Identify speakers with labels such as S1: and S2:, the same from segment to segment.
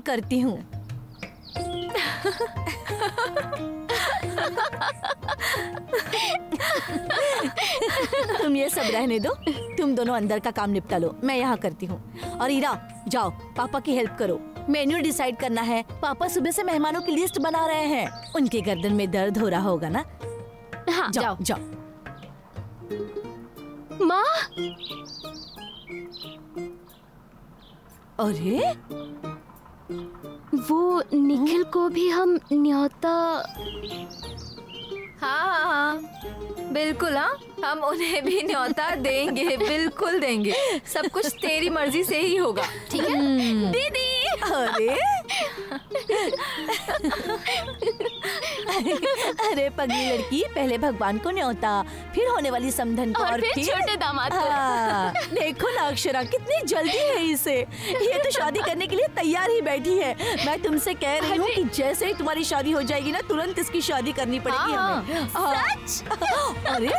S1: करती हूँ। तुम ये सब रहने दो, तुम दोनों अंदर का काम निपटा लो, मैं यहाँ करती हूँ। और ईरा, जाओ पापा की हेल्प करो, मेन्यू डिसाइड करना है। पापा सुबह से मेहमानों की लिस्ट बना रहे हैं, उनके गर्दन में दर्द हो रहा होगा ना।
S2: हाँ, जाओ
S1: जाओ।
S2: माँ,
S1: अरे
S2: वो निखिल को भी हम न्योता।
S3: हाँ, बिल्कुल। हाँ, हम उन्हें भी न्योता देंगे, बिल्कुल देंगे। सब कुछ तेरी मर्जी से ही होगा, ठीक है दीदी?
S1: अरे अरे पगली लड़की, पहले भगवान को न्योता, फिर होने वाली समधन को,
S2: और फिर छोटे दामाद को।
S1: देखो ना अक्षरा, कितनी जल्दी है इसे। ये तो शादी करने के लिए तैयार ही बैठी है। मैं तुमसे कह रही हूँ कि जैसे ही तुम्हारी शादी हो जाएगी ना, तुरंत इसकी शादी करनी पड़ेगी हमें।
S2: सच?
S1: अरे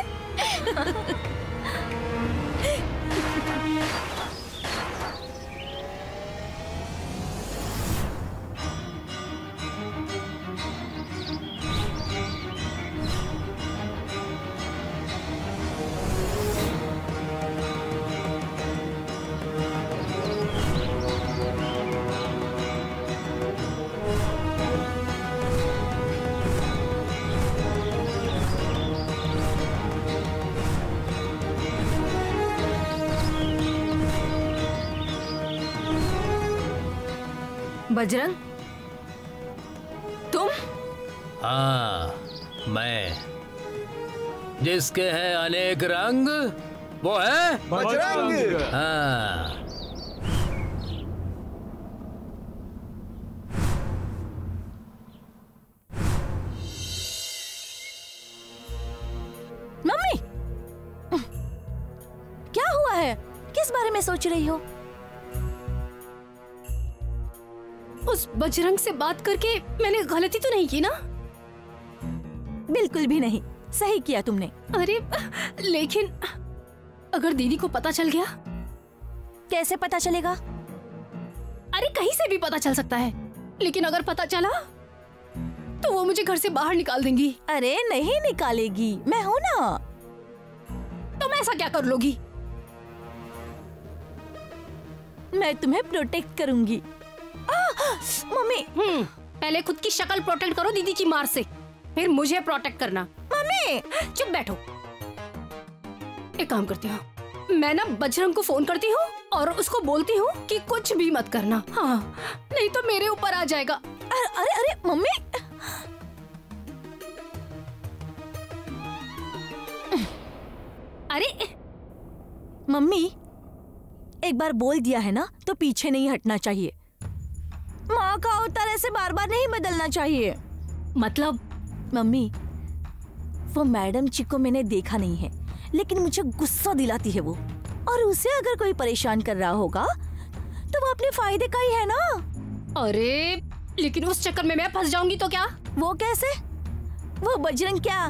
S3: बजरंग, तुम?
S4: हाँ, मैं। जिसके हैं अनेक रंग, वो है
S5: बजरंग।
S4: हाँ।
S1: मम्मी, क्या हुआ है? किस बारे में सोच रही हो?
S2: उस बजरंग से बात करके मैंने गलती तो नहीं की ना?
S1: बिल्कुल भी नहीं, सही किया तुमने।
S2: अरे लेकिन अगर दीदी को पता चल गया?
S1: कैसे पता चलेगा?
S2: अरे कहीं से भी पता चल सकता है, लेकिन अगर पता चला तो वो मुझे घर से बाहर निकाल देंगी।
S1: अरे नहीं निकालेगी, मैं हूं ना।
S2: तुम ऐसा क्या कर लोगी?
S1: मैं तुम्हें प्रोटेक्ट करूंगी। मम्मी।
S2: पहले खुद की शक्ल प्रोटेक्ट करो दीदी की मार से, फिर मुझे प्रोटेक्ट करना।
S1: मम्मी
S2: चुप बैठो। एक काम करती हूँ, मैं ना बजरंग को फोन करती हूँ और उसको बोलती हूँ कि कुछ भी मत करना। हाँ, नहीं तो मेरे ऊपर आ जाएगा।
S1: अरे अरे मम्मी,
S2: अरे
S1: मम्मी एक बार बोल दिया है ना तो पीछे नहीं हटना चाहिए। माँ का अवतार ऐसे बार बार नहीं बदलना चाहिए।
S2: मतलब?
S1: मम्मी, वो मैडम जी को मैंने देखा नहीं है, लेकिन मुझे गुस्सा दिलाती है वो, और उसे अगर कोई परेशान कर रहा होगा तो वो अपने फायदे का ही है ना।
S2: अरे लेकिन उस चक्कर में मैं फंस जाऊंगी तो क्या?
S1: वो कैसे? वो बजरंग क्या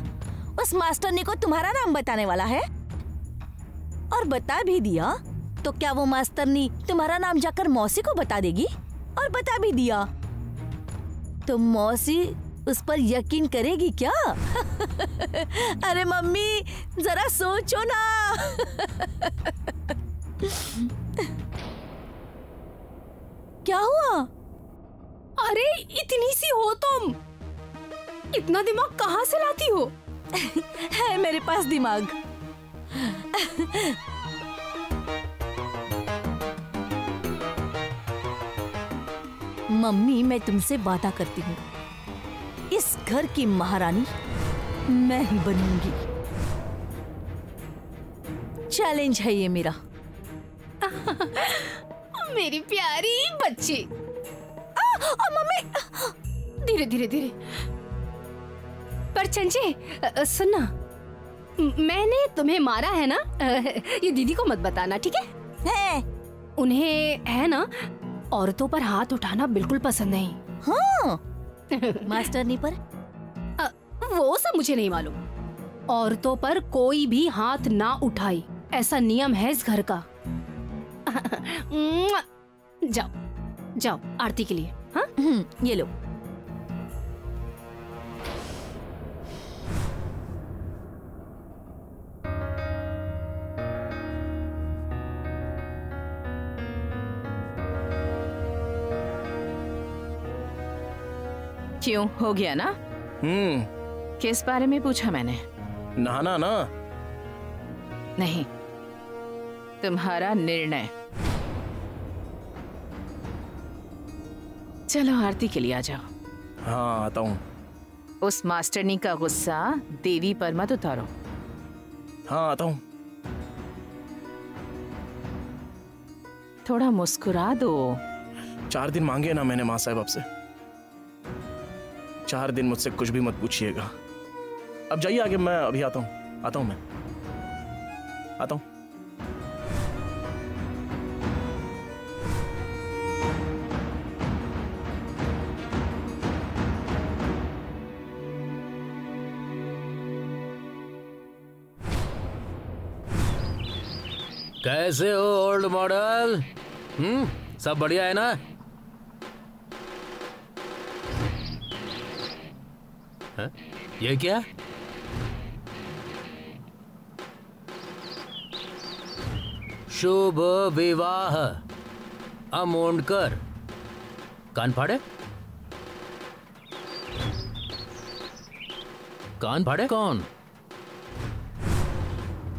S1: उस मास्टरनी को तुम्हारा नाम बताने वाला है? और बता भी दिया तो क्या वो मास्टरनी तुम्हारा नाम जाकर मौसी को बता देगी? और बता भी दिया तो मौसी उस पर यकीन करेगी क्या? अरे मम्मी जरा सोचो ना। क्या हुआ?
S2: अरे इतनी सी हो तुम, इतना दिमाग कहाँ से लाती हो?
S1: है मेरे पास दिमाग। मम्मी मैं तुमसे वादा करती हूँ, इस घर की महारानी मैं ही बनूंगी। चैलेंज है ये मेरा।
S2: मेरी प्यारी बच्ची।
S1: मम्मी
S2: धीरे धीरे धीरे। पर चंचे सुनना, मैंने तुम्हें मारा है ना, ये दीदी को मत बताना, ठीक है? उन्हें है ना औरतों पर हाथ उठाना बिल्कुल पसंद नहीं।
S1: हाँ। मास्टरनी पर?
S2: वो सब मुझे नहीं मालूम। औरतों पर कोई भी हाथ ना उठाए, ऐसा नियम है इस घर का। जाओ जाओ आरती के लिए। हाँ
S1: ये लो।
S5: क्यों, हो गया ना? किस बारे में पूछा मैंने?
S6: नहाना ना?
S5: नहीं, तुम्हारा निर्णय। चलो आरती के लिए आ जाओ।
S6: हाँ आता हूँ।
S5: उस मास्टरनी का गुस्सा देवी पर मत उतारो।
S6: हाँ आता हूँ।
S5: थोड़ा मुस्कुरा दो।
S6: 4 दिन मांगे ना मैंने माँ साहब आपसे। 4 दिन मुझसे कुछ भी मत पूछिएगा। अब जाइए आगे, मैं अभी आता हूँ मैं आता हूँ।
S4: कैसे हो ओल्ड मॉडल? सब बढ़िया है ना? है? ये क्या? शुभ विवाह अमोंडकर। कान फाड़े? कान फाड़े कौन?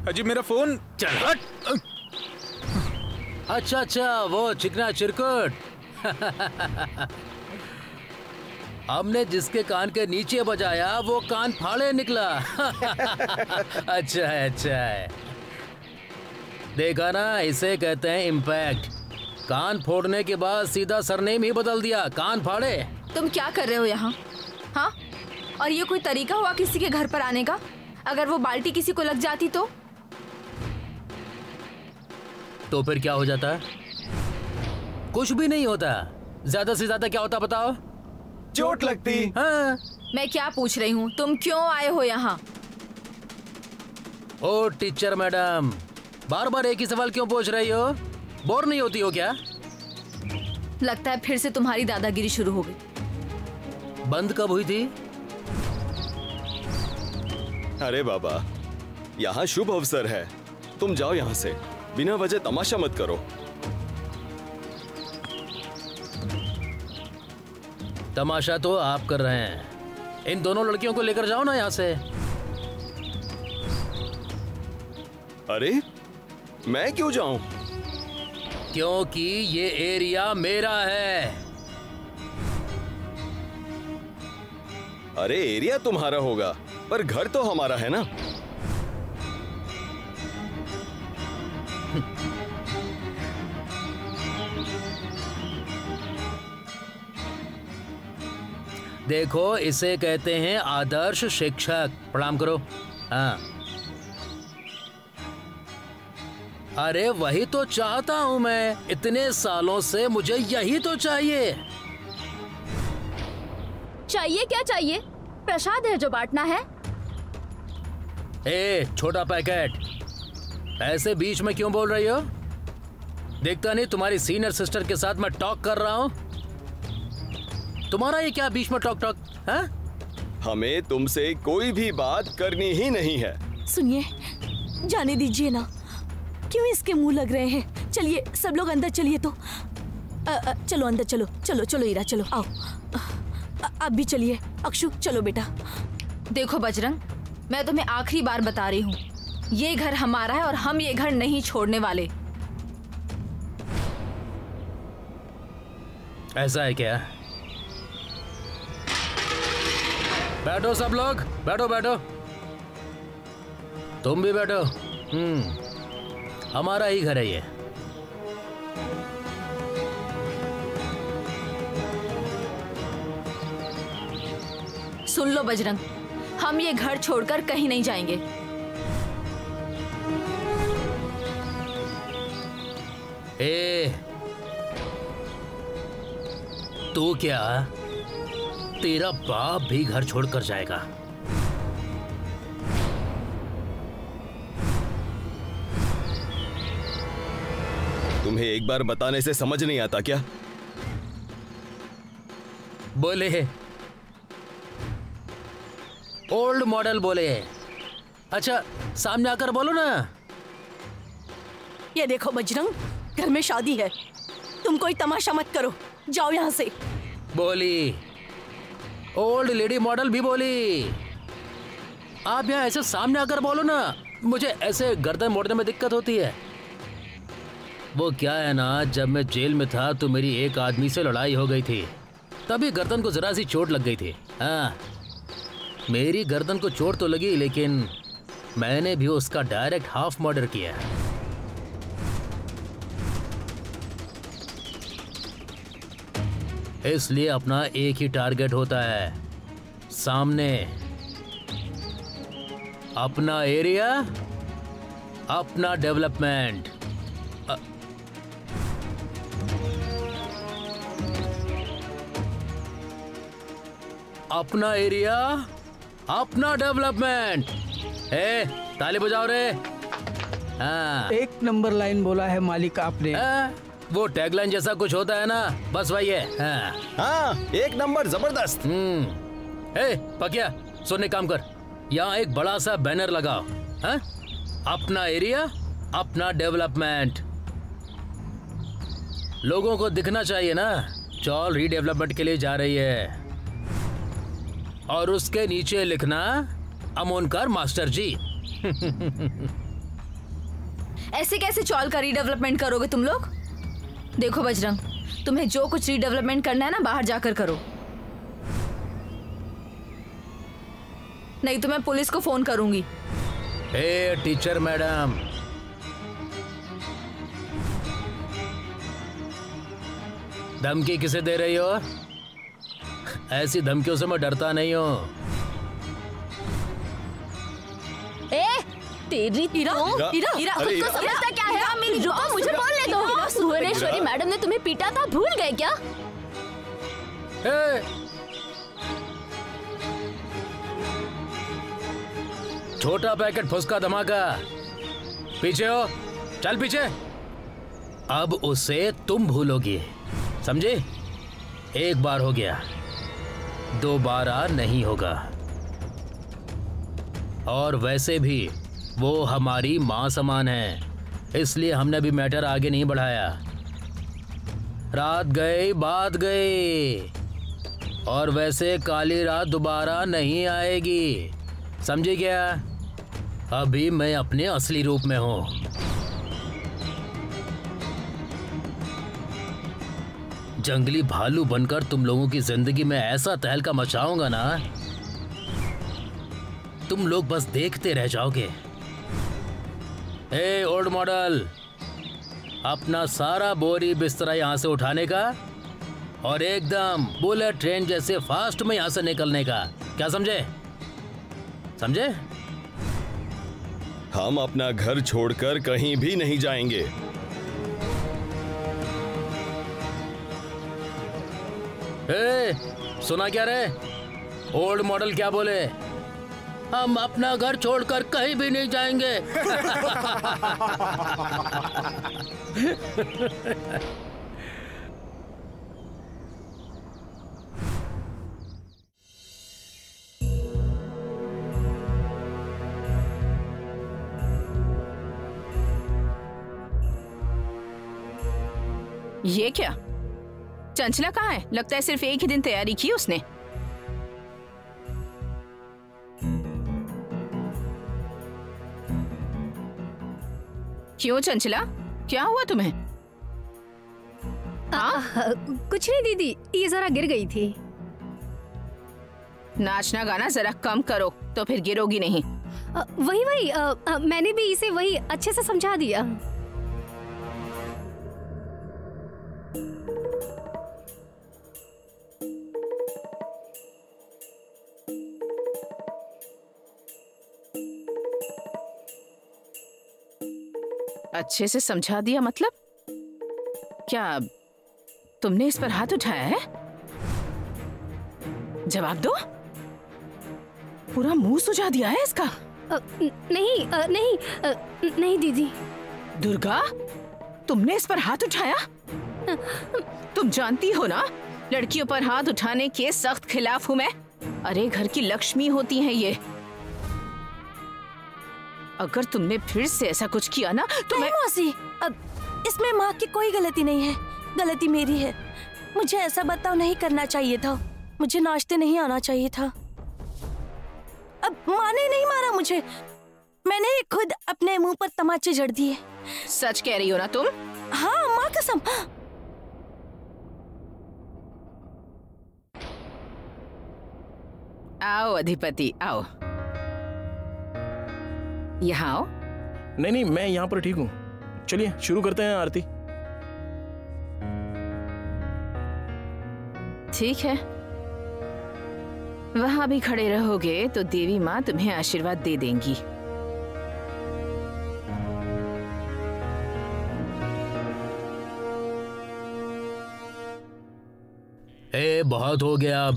S7: अजी मेरा फोन।
S4: चल हट। अच्छा, वो चिकना चिरकुट। हमने जिसके कान के नीचे बजाया वो कान फाड़े निकला। अच्छा है। देखा ना, इसे कहते हैं इम्पैक्ट। कान फोड़ने के बाद सीधा सरनेम ही बदल दिया, कान फाड़े।
S3: तुम क्या कर रहे हो यहाँ? हाँ, और ये कोई तरीका हुआ किसी के घर पर आने का? अगर वो बाल्टी किसी को लग जाती
S4: तो फिर क्या हो जाता? कुछ भी नहीं होता। ज्यादा से ज्यादा क्या होता बताओ?
S7: चोट लगती।
S4: हाँ।
S3: मैं क्या पूछ रही हूँ, तुम क्यों आए हो यहाँ?
S4: ओ टीचर मैडम, बार बार एक ही सवाल क्यों पूछ रही हो? बोर नहीं होती हो क्या?
S3: लगता है फिर से तुम्हारी दादागिरी शुरू हो गई।
S4: बंद कब हुई थी?
S7: अरे बाबा, यहाँ शुभ अवसर है, तुम जाओ यहाँ से। बिना वजह तमाशा मत करो।
S4: तमाशा तो आप कर रहे हैं। इन दोनों लड़कियों को लेकर जाओ ना यहाँ से।
S7: अरे मैं क्यों जाऊं?
S4: क्योंकि ये एरिया मेरा है।
S7: अरे एरिया तुम्हारा होगा, पर घर तो हमारा है ना।
S4: देखो, इसे कहते हैं आदर्श शिक्षक। प्रणाम करो। हाँ, अरे वही तो चाहता हूं मैं। इतने सालों से मुझे यही तो चाहिए।
S2: चाहिए क्या चाहिए? प्रसाद है जो बांटना है।
S4: ए छोटा पैकेट, ऐसे बीच में क्यों बोल रही हो? देखता नहीं तुम्हारी सीनियर सिस्टर के साथ मैं टॉक कर रहा हूं। तुम्हारा ये क्या बीच में टॉक है?
S7: हमें तुमसे कोई भी बात करनी ही नहीं है।
S1: सुनिए, जाने दीजिए ना। क्यों इसके मुंह लग रहे हैं? चलिए सब लोग अंदर चलिए तो। चलो अंदर चलो। चलो ईरा, चलो आओ। आप भी चलिए। अक्षु चलो बेटा।
S3: देखो बजरंग, मैं तुम्हें आखिरी बार बता रही हूँ, ये घर हमारा है और हम ये घर नहीं छोड़ने वाले।
S4: ऐसा है क्या? बैठो सब लोग, बैठो। तुम भी बैठो। हमारा ही घर है ये।
S3: सुन लो बजरंग, हम ये घर छोड़कर कहीं नहीं जाएंगे।
S4: तू क्या, तेरा बाप भी घर छोड़कर जाएगा?
S7: तुम्हें एक बार बताने से समझ नहीं आता क्या?
S4: बोले ओल्ड मॉडल बोले। अच्छा सामने आकर बोलो ना।
S1: ये देखो बजरंग, घर में शादी है, तुम कोई तमाशा मत करो, जाओ यहाँ से।
S4: बोली ओल्ड लेडी मॉडल भी बोली। आप यहाँ ऐसे सामने आकर बोलो ना, मुझे ऐसे गर्दन मोड़ने में दिक्कत होती है। वो क्या है ना, जब मैं जेल में था तो मेरी एक आदमी से लड़ाई हो गई थी, तभी गर्दन को जरा सी चोट लग गई थी। हाँ, मेरी गर्दन को चोट तो लगी, लेकिन मैंने भी उसका डायरेक्ट हाफ मर्डर किया। इसलिए अपना एक ही टारगेट होता है, सामने अपना एरिया, अपना डेवलपमेंट। अपना एरिया, अपना डेवलपमेंट। ताली बजाओ रे। हाँ,
S8: एक नंबर लाइन बोला है मालिक आपने।
S4: वो टैगलाइन जैसा कुछ होता है ना, बस वही है।
S7: हाँ, एक नंबर, जबरदस्त।
S4: पकिया सुनने काम कर, यहाँ एक बड़ा सा बैनर लगाओ। अपना एरिया, अपना डेवलपमेंट। लोगों को दिखना चाहिए ना, चौल रीडेवलपमेंट के लिए जा रही है। और उसके नीचे लिखना अमोनकर मास्टर जी।
S3: ऐसे कैसे चौल का रीडेवलपमेंट करोगे तुम लोग? देखो बजरंग, तुम्हें जो कुछ रीडेवलपमेंट करना है ना, बाहर जाकर करो, नहीं तो मैं पुलिस को फोन करूंगी।
S4: टीचर मैडम, धमकी किसे दे रही हो? ऐसी धमकियों से मैं डरता नहीं हूँ।
S2: तेरी
S3: हीरा, हीरा, हीरा,
S7: अरे
S3: खुद को समझता क्या है? मेरी
S2: रुको, मुझे बोलने दो। भुवनेश्वरी मैडम ने तुम्हें पीटा था, भूल गए क्या?
S4: छोटा पैकेट फुसका धमाका, पीछे हो, चल पीछे। अब उसे तुम भूलोगी, समझे? एक बार हो गया, दोबारा नहीं होगा। और वैसे भी वो हमारी माँ समान है, इसलिए हमने अभी मैटर आगे नहीं बढ़ाया। रात गई बात गई, और वैसे काली रात दोबारा नहीं आएगी, समझे क्या? अभी मैं अपने असली रूप में हूँ। जंगली भालू बनकर तुम लोगों की जिंदगी में ऐसा तहलका मचाऊंगा ना, तुम लोग बस देखते रह जाओगे। ओल्ड मॉडल, अपना सारा बोरी बिस्तरा यहाँ से उठाने का और एकदम बुलेट ट्रेन जैसे फास्ट में यहाँ से निकलने का, क्या समझे? समझे?
S7: हम अपना घर छोड़कर कहीं भी नहीं जाएंगे।
S4: सुना क्या रे? ओल्ड मॉडल क्या बोले? हम अपना घर छोड़कर कहीं भी नहीं जाएंगे।
S5: ये क्या? चंचला कहाँ है? लगता है सिर्फ एक ही दिन तैयारी की उसने। क्यों चंचला, क्या हुआ तुम्हें?
S2: कुछ नहीं दीदी, ये जरा गिर गई थी।
S5: नाचना गाना जरा कम करो, तो फिर गिरोगी नहीं।
S2: वही मैंने भी इसे वही अच्छे से समझा दिया।
S5: अच्छे से समझा दिया मतलब? क्या तुमने इस पर हाथ उठाया है? जवाब दो। पूरा मुंह सुझा दिया है इसका।
S2: नहीं दीदी।
S5: दुर्गा, तुमने इस पर हाथ उठाया? तुम जानती हो ना लड़कियों पर हाथ उठाने के सख्त खिलाफ हूँ मैं। अरे घर की लक्ष्मी होती हैं ये। अगर तुमने फिर से ऐसा कुछ किया ना तो
S1: नहीं मौसी, अब इसमें माँ की कोई गलती नहीं है, गलती मेरी है। मुझे ऐसा बर्ताव नहीं करना चाहिए था, मुझे नाचते नहीं आना चाहिए था। अब माँ ने नहीं मारा मुझे, मैंने खुद अपने मुंह पर तमाचे जड़ दिए।
S5: सच कह रही हो ना तुम?
S1: हाँ माँ कसम।
S5: आओ अधिपति आओ, यहाँ आओ।
S6: नहीं, मैं यहाँ पर ठीक हूँ। चलिए शुरू करते हैं आरती।
S5: ठीक है, वहां भी खड़े रहोगे तो देवी माँ तुम्हें आशीर्वाद दे देंगी।
S4: बहुत हो गया अब,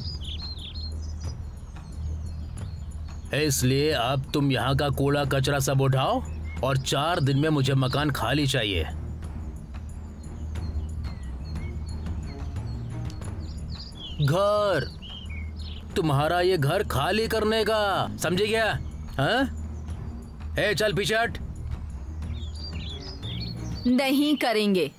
S4: इसलिए अब तुम यहाँ का कूड़ा कचरा सब उठाओ और 4 दिन में मुझे मकान खाली चाहिए। घर, तुम्हारा ये घर खाली करने का, समझे क्या? हाँ? चल पीछे हट।
S3: नहीं करेंगे।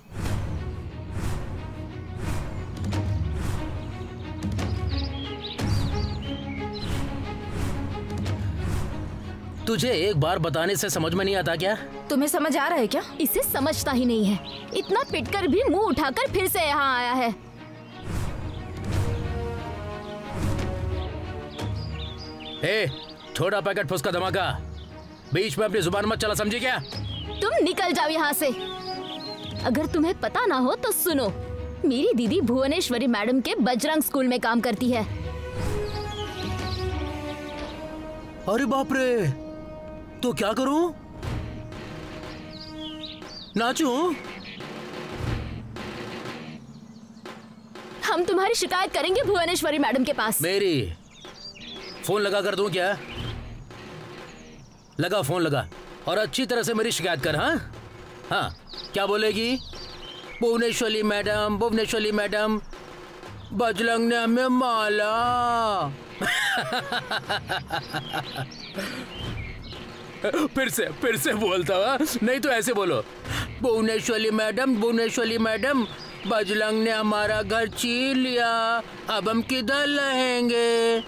S4: तुझे एक बार बताने से समझ में नहीं आता क्या?
S3: तुम्हें समझ आ रहा है क्या?
S2: इसे समझता ही नहीं है, इतना पिटकर भी मुंह उठाकर फिर से यहाँ आया है।
S4: छोटा पैकेट फुसका धमाका, बीच में अपनी जुबान मत चला, समझी क्या?
S2: तुम निकल जाओ यहाँ से। अगर तुम्हें पता ना हो तो सुनो, मेरी दीदी भुवनेश्वरी मैडम के बजरंग स्कूल में काम करती है।
S4: अरे बाप रे, तो क्या करूं? नाचूं?
S2: हम तुम्हारी शिकायत करेंगे भुवनेश्वरी मैडम के पास।
S4: मेरी फोन लगा कर दूं क्या? लगा, फोन लगा और अच्छी तरह से मेरी शिकायत कर। हाँ हाँ, क्या बोलेगी? भुवनेश्वरी मैडम, भुवनेश्वरी मैडम, बजरंग ने हमें माला। फिर से बोलता हुआ, नहीं तो ऐसे बोलो, भुवनेश्वरी मैडम, भुवनेश्वरी मैडम, बजरंग ने हमारा घर छीन लिया, अब हम किधर रहेंगे?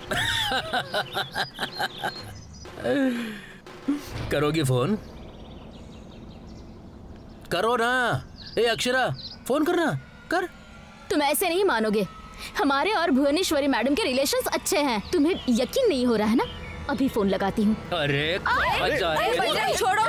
S4: करोगी फोन? करो ना। अक्षरा, फोन करना, कर।
S2: तुम ऐसे नहीं मानोगे, हमारे और भुवनेश्वरी मैडम के रिलेशंस अच्छे हैं। तुम्हें यकीन नहीं हो रहा है ना? अभी फोन लगाती हूँ।
S4: अरे
S3: छोड़ो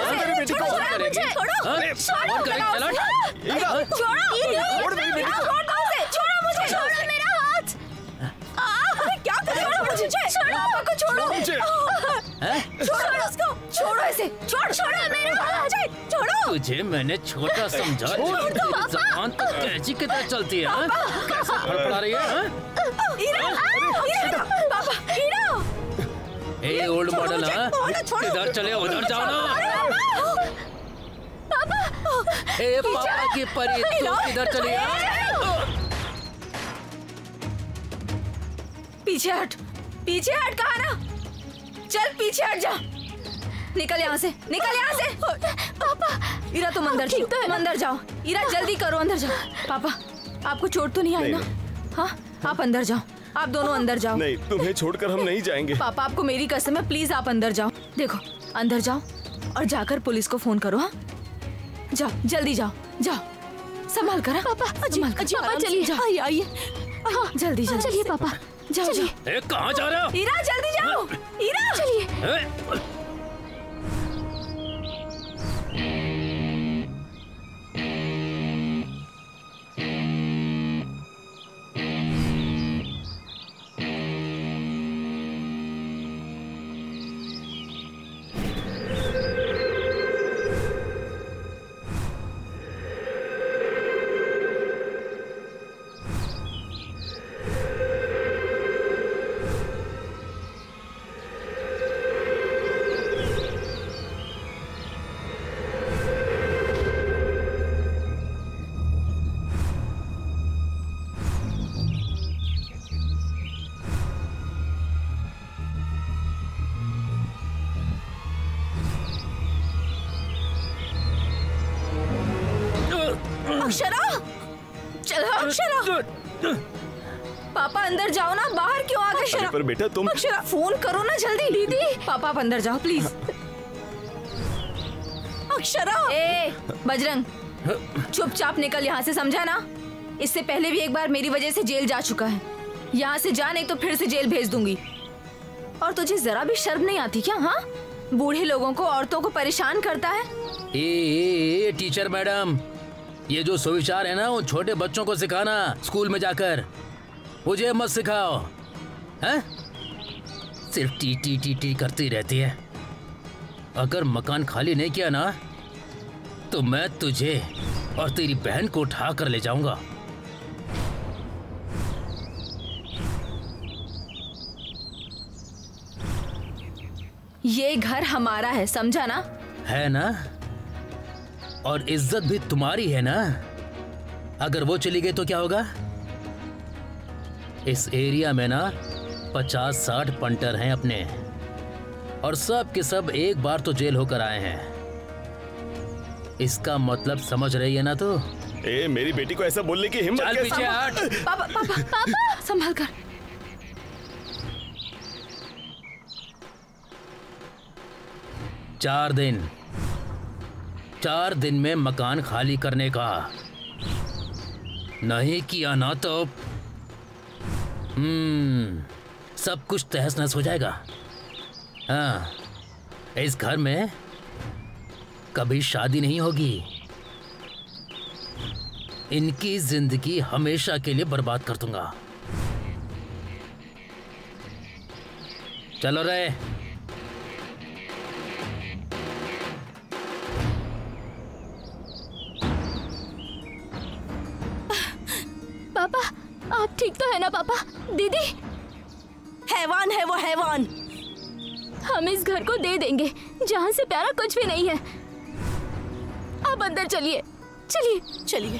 S4: तुझे मैंने छोटा समझा, जबान तो कैची की तरह चलती है। कैसे फड़फड़ा रही है? ओल्ड मॉडल, इधर चले, उधर जाओ ना। पापा की परी, तू किधर चली?
S3: पीछे हट कहा ना, चल पीछे हट जा, निकल यहाँ से, निकल यहाँ से। पापा, इरा तुम अंदर जाओ, तुम अंदर जाओ, इरा जल्दी करो, अंदर जाओ। पापा, आपको चोट तो नहीं आई ना? हाँ, आप अंदर जाओ, आप दोनों अंदर जाओ।
S7: नहीं, तुम्हें छोड़कर हम नहीं जाएंगे।
S3: पापा, आपको मेरी कसम है, प्लीज आप अंदर जाओ। देखो, अंदर जाओ और जाकर पुलिस को फोन करो। हाँ, जाओ, जल्दी जाओ, जाओ, संभाल कर। पापा,
S2: पापा चलिए,
S1: आइए,
S3: हाँ, जल्दी
S2: चलिए पापा,
S3: चलिए।
S4: कहाँ जा रहे हो?
S3: इरा जल्दी जाओ, इरा
S2: चलिए।
S1: अक्षरा,
S3: चलो
S1: अक्षरा,
S3: पापा अंदर जाओ ना, बाहर क्यों आ गए?
S7: पर बेटा तुम
S3: अक्षरा फोन करो ना जल्दी। दीदी पापा आप अंदर जाओ प्लीज।
S1: अक्षरा,
S3: ए बजरंग चुपचाप निकल यहाँ से, समझा ना? इससे पहले भी एक बार मेरी वजह से जेल जा चुका है। यहाँ से जा, नहीं तो फिर से जेल भेज दूंगी। और तुझे जरा भी शर्म नहीं आती क्या? हाँ, बूढ़े लोगों को, औरतों को परेशान करता है।
S4: ए टीचर मैडम, ये जो सुविचार है ना, उन छोटे बच्चों को सिखाना स्कूल में जाकर, मुझे मत सिखाओ। हैं? सिर्फ टी टी टी टी करती रहती है। अगर मकान खाली नहीं किया ना, तो मैं तुझे और तेरी बहन को उठा कर ले जाऊंगा।
S3: ये घर हमारा है, समझा ना?
S4: है ना? और इज्जत भी तुम्हारी है ना? अगर वो चली गई तो क्या होगा? इस एरिया में ना 50-60 पंटर हैं अपने, और सब के सब एक बार तो जेल होकर आए हैं। इसका मतलब समझ रही है ना तू?
S7: ए मेरी बेटी को ऐसा बोलने की हिम्मत
S4: चल
S7: कैसे?
S4: पीछे हट।
S3: पापा पापा पापा संभाल कर।
S4: चार दिन में मकान खाली करने का। नहीं किया ना तो सब कुछ तहस नहस हो जाएगा। हाँ, इस घर में कभी शादी नहीं होगी। इनकी जिंदगी हमेशा के लिए बर्बाद कर दूंगा। चलो रे।
S2: पापा आप ठीक तो है ना? पापा, दीदी,
S1: हैवान है वो, हैवान।
S2: हम इस घर को दे देंगे, जहाँ से प्यारा कुछ भी नहीं है। आप अंदर चलिए, चलिए
S1: चलिए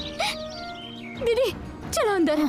S2: दीदी, चलो अंदर।